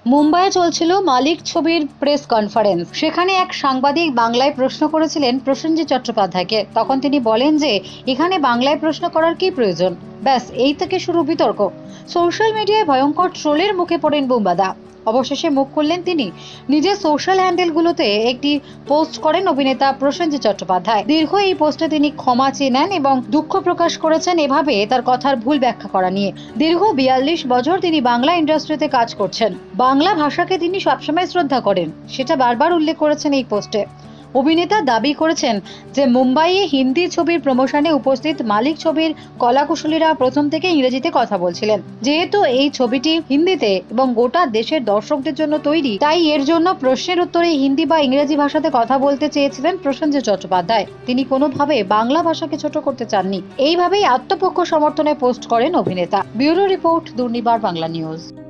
মুম্বাইয়ে চলছিল মালিক ছবির প্রেস কনফারেন্স। সেখানে এক সাংবাদিক বাংলায় প্রশ্ন করেছিলেন প্রসেনজিৎ চট্টোপাধ্যায়কে। তখন তিনি বলেন যে এখানে বাংলায় প্রশ্ন করার কি প্রয়োজন। ব্যাস এই থেকে শুরু বিতর্ক। সোশ্যাল মিডিয়ায় ভয়ঙ্কর ট্রোলের মুখে পড়েন বুম্বাদা। অবশেষে মুখ খুললেন তিনি। নিজের সোশ্যাল হ্যান্ডেলগুলোতে একটি পোস্ট করেন অভিনেতা প্রসেনজিৎ চট্টোপাধ্যায়। দীর্ঘ এই পোস্টে তিনি ক্ষমা চেয়ে নেন এবং দুঃখ প্রকাশ করেছেন এভাবে তার কথার ভুল ব্যাখ্যা করা নিয়ে। দীর্ঘ ৪২ বছর তিনি বাংলা ইন্ডাস্ট্রিতে কাজ করছেন। বাংলা ভাষাকে তিনি সবসময় শ্রদ্ধা করেন, সেটা বারবার উল্লেখ করেছেন এই পোস্টে। অভিনেতা দাবি করেছেন যে মুম্বাইয়ে হিন্দি ছবির প্রমোশনে উপস্থিত মালিক ছবির কলাকুশলীরা প্রথম থেকে ইংরেজিতে কথা বলছিলেন। যেহেতু এই ছবিটি হিন্দিতে এবং গোটা দেশের দর্শকদের জন্য তৈরি, তাই এর জন্য প্রশ্নের উত্তরে হিন্দি বা ইংরেজি ভাষাতে কথা বলতে চেয়েছিলেন প্রসেনজিৎ চট্টোপাধ্যায়। তিনি কোনোভাবে বাংলা ভাষাকে ছোট করতে চাননি। এইভাবেই আত্মপক্ষ সমর্থনে পোস্ট করেন অভিনেতা। Bureau report, Durnibar Bangla news.